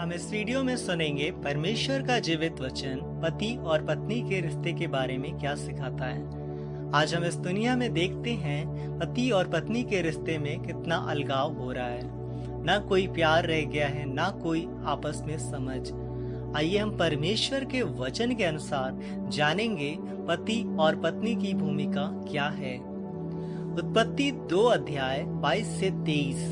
हम इस वीडियो में सुनेंगे परमेश्वर का जीवित वचन पति और पत्नी के रिश्ते के बारे में क्या सिखाता है। आज हम इस दुनिया में देखते हैं पति और पत्नी के रिश्ते में कितना अलगाव हो रहा है। ना कोई प्यार रह गया है, ना कोई आपस में समझ। आइए हम परमेश्वर के वचन के अनुसार जानेंगे पति और पत्नी की भूमिका क्या है। उत्पत्ति 2 अध्याय 22 से 23।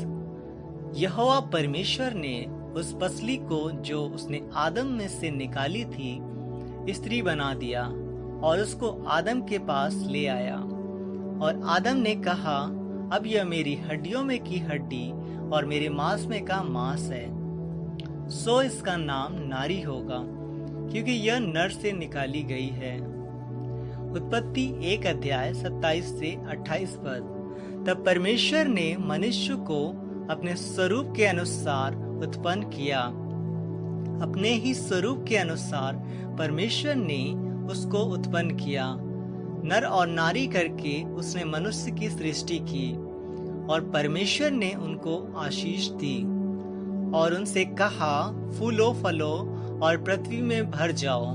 यहोवा परमेश्वर ने उस पसली को जो उसने आदम में से निकाली थी स्त्री बना दिया और उसको आदम के पास ले आया। और आदम ने कहा, अब यह मेरी हड्डियों में की हड्डी और मेरे मांस में का मांस है, सो इसका नाम नारी होगा, क्योंकि यह नर से निकाली गई है। उत्पत्ति 1 अध्याय 27 से 28 पद। तब परमेश्वर ने मनुष्य को अपने स्वरूप के अनुसार उत्पन्न किया। अपने ही स्वरूप के अनुसार परमेश्वर ने उसको उत्पन्न किया। नर और नारी करके उसने मनुष्य की सृष्टि की। और परमेश्वर ने उनको आशीष दी और उनसे कहा, फूलो फलो और पृथ्वी में भर जाओ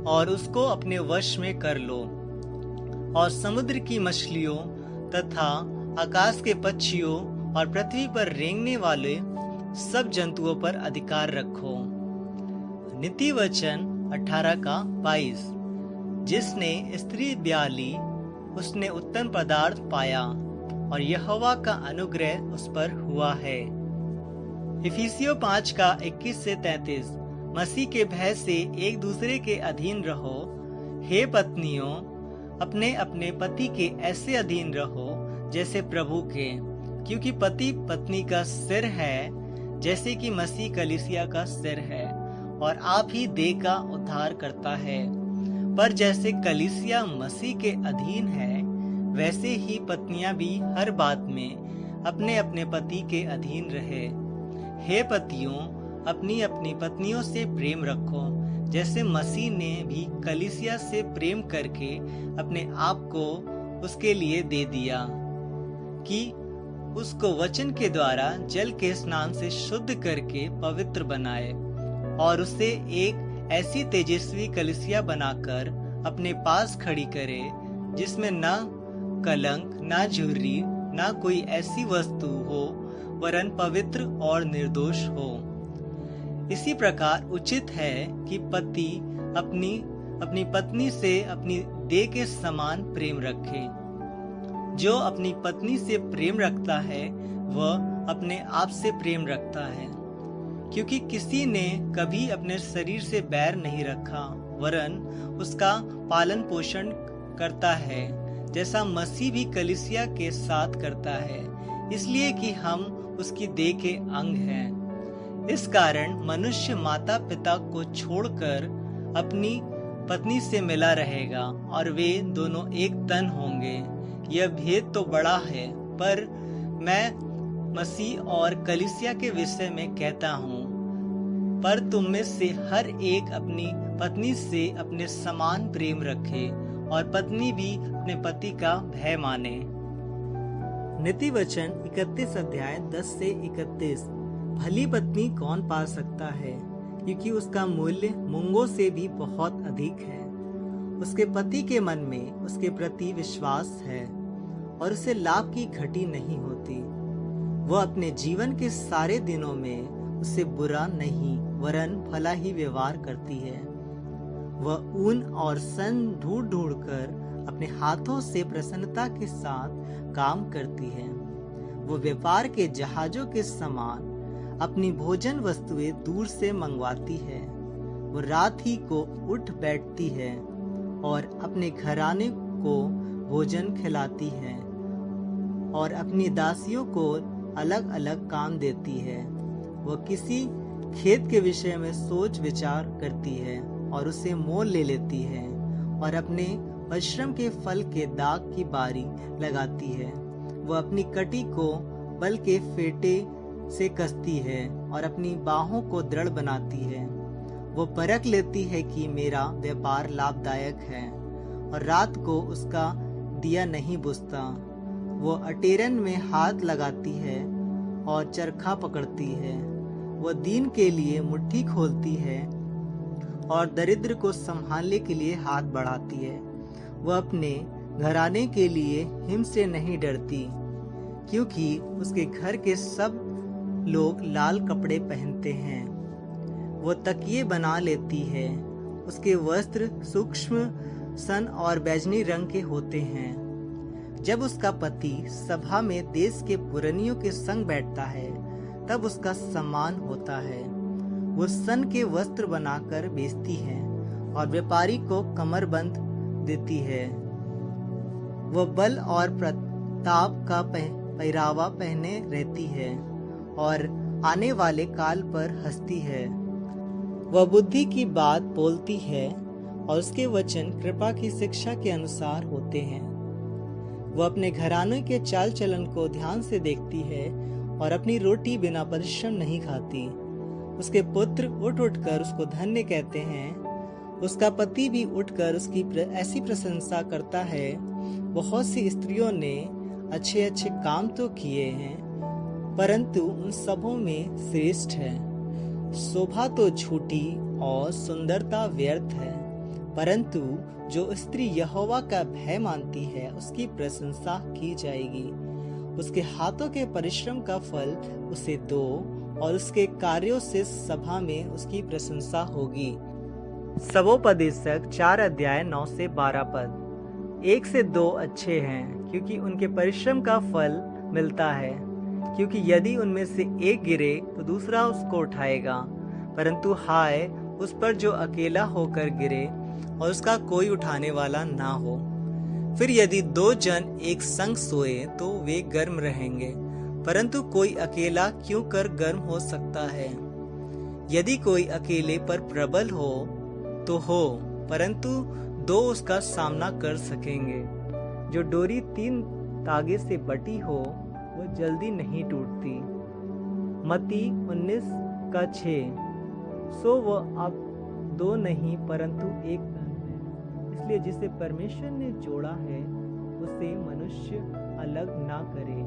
और उसको अपने वश में कर लो और समुद्र की मछलियों तथा आकाश के पक्षियों और पृथ्वी पर रेंगने वाले सब जंतुओं पर अधिकार रखो। नीति वचन 18:22। जिसने स्त्री ब्याली उसने उत्तम पदार्थ पाया और यहोवा का अनुग्रह उस पर हुआ है। इफिसियों 5:21 से 33। मसीह के भय से एक दूसरे के अधीन रहो। हे पत्नियों, अपने अपने पति के ऐसे अधीन रहो जैसे प्रभु के, क्योंकि पति पत्नी का सिर है, जैसे कि मसीह कलीसिया का सिर है और आप ही देह का उद्धार करता है। पर जैसे कलीसिया मसीह के अधीन है, वैसे ही पत्नियां भी हर बात में अपने अपने पति के अधीन रहे। हे पतियों, अपनी अपनी पत्नियों से प्रेम रखो, जैसे मसीह ने भी कलीसिया से प्रेम करके अपने आप को उसके लिए दे दिया, कि उसको वचन के द्वारा जल के स्नान से शुद्ध करके पवित्र बनाए और उसे एक ऐसी तेजस्वी कलीसिया बनाकर अपने पास खड़ी करे, जिसमें ना कलंक, ना झुर्री, ना कोई ऐसी वस्तु हो, वरन पवित्र और निर्दोष हो। इसी प्रकार उचित है कि पति अपनी पत्नी से अपनी देह के समान प्रेम रखे। जो अपनी पत्नी से प्रेम रखता है वह अपने आप से प्रेम रखता है, क्योंकि किसी ने कभी अपने शरीर से बैर नहीं रखा, वरन उसका पालन पोषण करता है, जैसा मसीह भी कलीसिया के साथ करता है, इसलिए कि हम उसकी देह के अंग हैं। इस कारण मनुष्य माता पिता को छोड़कर अपनी पत्नी से मिला रहेगा और वे दोनों एक तन होंगे। यह भेद तो बड़ा है, पर मैं मसीह और कलीसिया के विषय में कहता हूँ। पर तुम में से हर एक अपनी पत्नी से अपने समान प्रेम रखे और पत्नी भी अपने पति का भय माने। नीति वचन 31 अध्याय 10 से 31। भली पत्नी कौन पा सकता है, क्योंकि उसका मूल्य मूंगों से भी बहुत अधिक है। उसके पति के मन में उसके प्रति विश्वास है और उसे लाभ की घटी नहीं होती। वह अपने जीवन के सारे दिनों में उससे बुरा नहीं वरन भला ही व्यवहार करती है। वह ऊन और सन ढूंढ ढूंढ कर अपने हाथों से प्रसन्नता के साथ काम करती है। वो व्यापार के जहाजों के समान अपनी भोजन वस्तुएं दूर से मंगवाती है। वो रात ही को उठ बैठती है और अपने घराने को भोजन खिलाती है और अपनी दासियों को अलग अलग काम देती है। वह किसी खेत के विषय में सोच विचार करती है और उसे मोल ले लेती है और अपने परिश्रम के फल के दाग की बारी लगाती है। वह अपनी कटी को बल के फेटे से कसती है और अपनी बाहों को दृढ़ बनाती है। वो परख लेती है कि मेरा व्यापार लाभदायक है और रात को उसका दिया नहीं बुझता। वो अटेरन में हाथ लगाती है और चरखा पकड़ती है। वह दीन के लिए मुट्ठी खोलती है और दरिद्र को संभालने के लिए हाथ बढ़ाती है। वह अपने घराने के लिए हिम से नहीं डरती, क्योंकि उसके घर के सब लोग लाल कपड़े पहनते हैं। वो तकिए बना लेती है। उसके वस्त्र सूक्ष्म सन और बैजनी रंग के होते हैं। जब उसका पति सभा में देश के पुरनियों के संग बैठता है, तब उसका सम्मान होता है। वो सन के वस्त्र बनाकर बेचती है और व्यापारी को कमरबंद देती है। वह बल और प्रताप का पहरावा पहने रहती है और आने वाले काल पर हंसती है। वह बुद्धि की बात बोलती है और उसके वचन कृपा की शिक्षा के अनुसार होते हैं। वह अपने घराने के चाल चलन को ध्यान से देखती है और अपनी रोटी बिना परिश्रम नहीं खाती। उसके पुत्र उठ उठकर उसको धन्य कहते हैं। उसका पति भी उठकर उसकी ऐसी प्रशंसा करता है। बहुत सी स्त्रियों ने अच्छे अच्छे काम तो किए हैं, परंतु उन सबों में श्रेष्ठ है। शोभा तो झूठी और सुंदरता व्यर्थ है, परंतु जो स्त्री यहोवा का भय मानती है उसकी प्रशंसा की जाएगी। उसके हाथों के परिश्रम का फल उसे दो और उसके कार्यों से सभा में उसकी प्रशंसा होगी। सबोपदेशक 4 अध्याय 9 से 12 पद। 1 से 2 अच्छे हैं, क्योंकि उनके परिश्रम का फल मिलता है। क्योंकि यदि उनमें से एक गिरे तो दूसरा उसको उठाएगा, परंतु हाय उस पर जो अकेला होकर गिरे और उसका कोई उठाने वाला ना हो। फिर यदि 2 जन एक संग सोए तो वे गर्म रहेंगे, परंतु कोई अकेला क्यों कर गर्म हो सकता है। यदि कोई अकेले पर प्रबल हो तो हो, परंतु 2 उसका सामना कर सकेंगे। जो डोरी 3 तागे से बटी हो वो जल्दी नहीं टूटती। मत्ती 19:6। सो वह अब 2 नहीं परंतु एक तन है। इसलिए जिसे परमेश्वर ने जोड़ा है उसे मनुष्य अलग ना करे।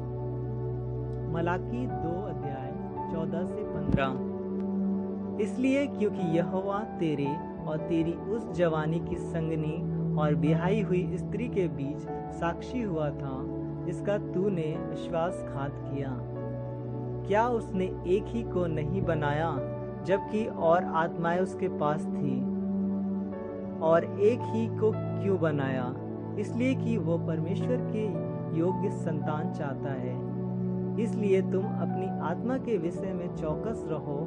मलाकी 2 अध्याय 14 से 15। इसलिए क्योंकि यहोवा तेरे और तेरी उस जवानी की संगनी और ब्याही हुई स्त्री के बीच साक्षी हुआ था, जिसका तूने विश्वासघात किया। क्या उसने एक ही को नहीं बनाया, जबकि और आत्माएं उसके पास थी? और एक ही को क्यों बनाया? इसलिए कि वो परमेश्वर के योग्य संतान चाहता है। इसलिए तुम अपनी आत्मा के विषय में चौकस रहो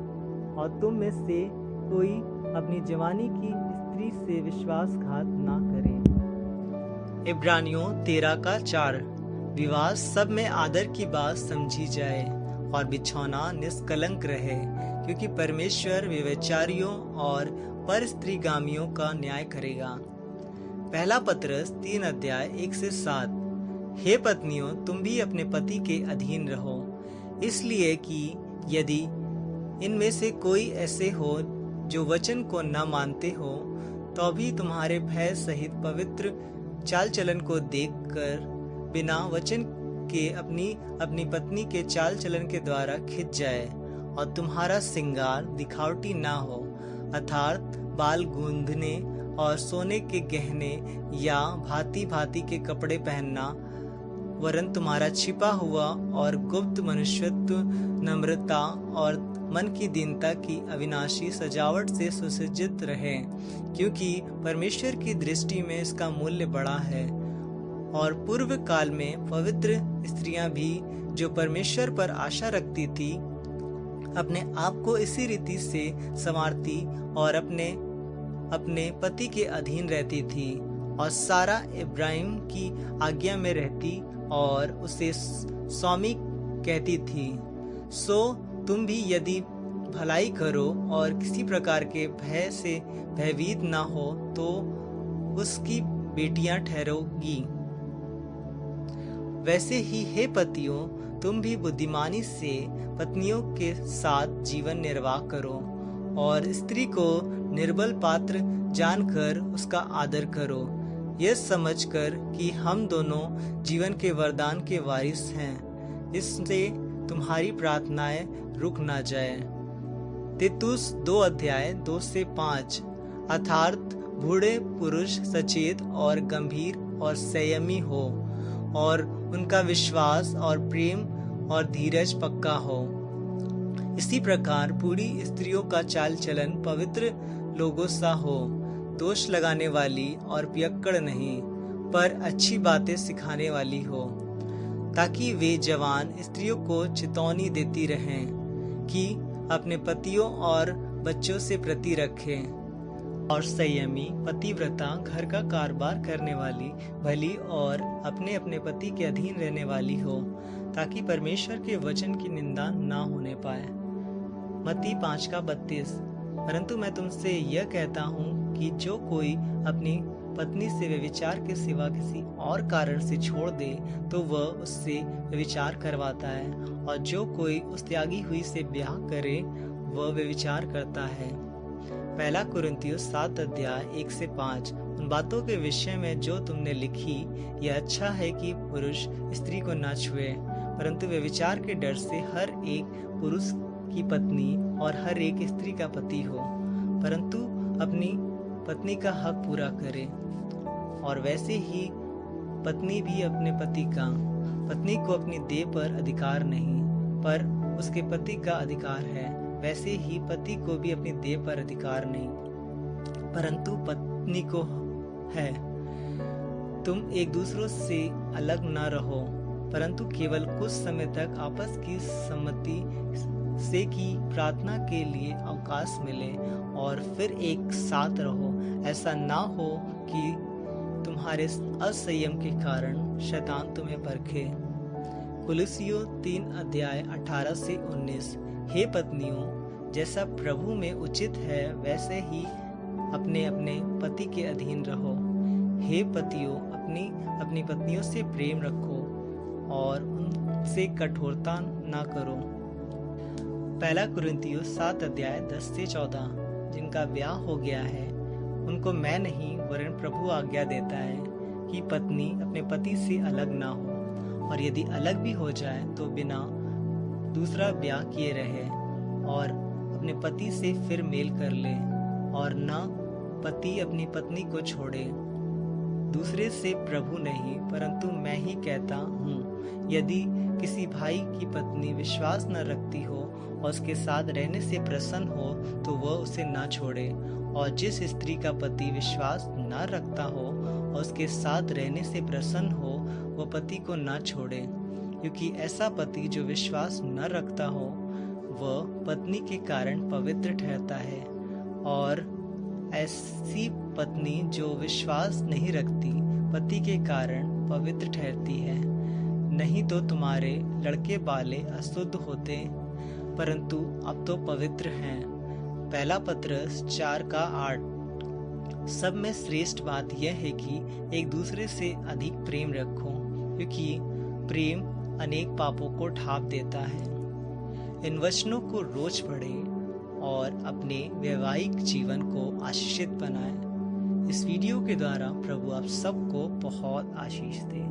और तुम में से कोई अपनी जवानी की स्त्री से विश्वासघात ना करे। इब्रानियों 13:4। विवाह सब में आदर की बात समझी जाए और बिछौना निष्कलंक रहे, क्योंकि परमेश्वर व्यभिचारियों और परस्त्रीगामियों का न्याय करेगा। पहला पतरस 3 अध्याय 1 से 7। हे पत्नियों, तुम भी अपने पति के अधीन रहो, इसलिए कि यदि इनमें से कोई ऐसे हो जो वचन को न मानते हो, तो भी तुम्हारे भय सहित पवित्र चाल चलन को देखकर बिना वचन के अपनी पत्नी के चाल चलन के द्वारा खिंच जाए और तुम्हारा श्रृंगार दिखावटी ना हो, अर्थात बाल गूंथने और सोने के गहने या भांति भांति के कपड़े पहनना, वरन तुम्हारा छिपा हुआ और गुप्त मनुष्यत्व नम्रता और मन की दीनता की अविनाशी सजावट से सुसज्जित रहे, क्योंकि परमेश्वर की दृष्टि में इसका मूल्य बड़ा है। और पूर्व काल में पवित्र स्त्रियां भी जो परमेश्वर पर आशा रखती थी, अपने आप को इसी रीति से संवारती और अपने पति के अधीन रहती थी, और सारा इब्राहिम की आज्ञा में रहती और उसे स्वामी कहती थी। सो तुम भी यदि भलाई करो और किसी प्रकार के भय से भयभीत ना हो, तो उसकी बेटियां ठहरोगी। वैसे ही हे पतियों, तुम भी बुद्धिमानी से पत्नियों के साथ जीवन निर्वाह करो और स्त्री को निर्बल पात्र जानकर उसका आदर करो, यह समझकर कि हम दोनों जीवन के वरदान के वारिस हैं, इससे तुम्हारी प्रार्थनाएं रुक ना जाए। तीतुस 2 अध्याय 2 से 5। अर्थात बूढ़े पुरुष सचेत और गंभीर और संयमी हो, और उनका विश्वास और प्रेम और धीरज पक्का हो। इसी प्रकार बूढ़ी स्त्रियों का चाल चलन पवित्र लोगों सा हो, दोष लगाने वाली और पियक्कड़ नहीं, पर अच्छी बातें सिखाने वाली हो, ताकि वे जवान स्त्रियों को चेतावनी देती रहें कि अपने पतियों और बच्चों से प्रति रखें, और संयमी पतिव्रता घर का कारोबार करने वाली भली और अपने अपने पति के अधीन रहने वाली हो, ताकि परमेश्वर के वचन की निंदा ना होने पाए। मत्ती 5:32। परंतु मैं तुमसे यह कहता हूँ कि जो कोई अपनी पत्नी से व्यभिचार के सिवा किसी और कारण से छोड़ दे तो वह उससे व्यभिचार करवाता है, और जो कोई उस त्यागी हुई से ब्याह करे वह व्यभिचार करता है। 1 कुरिन्थियों 7 अध्याय 1 से 5। उन बातों के विषय में जो तुमने लिखी, यह अच्छा है कि पुरुष स्त्री को न छुए, परंतु व्यभिचार के डर से हर एक पुरुष की पत्नी और हर एक स्त्री का पति हो, परंतु अपनी पत्नी का हक पूरा करे, और वैसे ही पत्नी भी अपने पति का। पत्नी को अपनी देह पर अधिकार नहीं, पर उसके पति का अधिकार है। वैसे ही पति को भी अपनी देह पर अधिकार नहीं, परंतु पत्नी को है। तुम एक दूसरों से अलग न रहो, परंतु केवल कुछ समय तक आपस की सम्मति से कि प्रार्थना के लिए अवकाश मिले, और फिर एक साथ रहो। ऐसा ना हो कि तुम्हारे असंयम के कारण शैतान तुम्हें परखे। कुलुस्सियों 3 अध्याय 18 से 19। हे पत्नियों, जैसा प्रभु में उचित है वैसे ही अपने अपने पति के अधीन रहो। हे पतियों, अपनी पत्नियों से प्रेम रखो और उनसे कठोरता ना करो। 1 कुरिन्थियों 7 अध्याय 10 से 14। जिनका ब्याह हो गया है उनको मैं नहीं वरन प्रभु आज्ञा देता है कि पत्नी अपने पति से अलग ना हो, और यदि अलग भी हो जाए तो बिना दूसरा ब्याह किए रहे, और अपने पति से फिर मेल कर ले, और न पति अपनी पत्नी को छोड़े। दूसरे से प्रभु नहीं, परंतु मैं ही कहता हूँ, यदि किसी भाई की पत्नी विश्वास न रखती हो और उसके साथ रहने से प्रसन्न हो तो वह उसे ना छोड़े, और जिस स्त्री का पति विश्वास न रखता हो और उसके साथ रहने से प्रसन्न हो वह पति को ना छोड़े, क्योंकि ऐसा पति जो विश्वास न रखता हो वह पत्नी के कारण पवित्र ठहरता है, और ऐसी पत्नी जो विश्वास नहीं रखती पति के कारण पवित्र ठहरती है। नहीं तो तुम्हारे लड़के बाले अशुद्ध होते, परंतु अब तो पवित्र हैं। 1 पत्रस 4:8। सब में श्रेष्ठ बात यह है कि एक दूसरे से अधिक प्रेम रखो, क्योंकि प्रेम अनेक पापों को ढांप देता है। इन वचनों को रोज पढ़ें और अपने वैवाहिक जीवन को आशीषित बनाएं। इस वीडियो के द्वारा प्रभु आप सबको बहुत आशीष दे।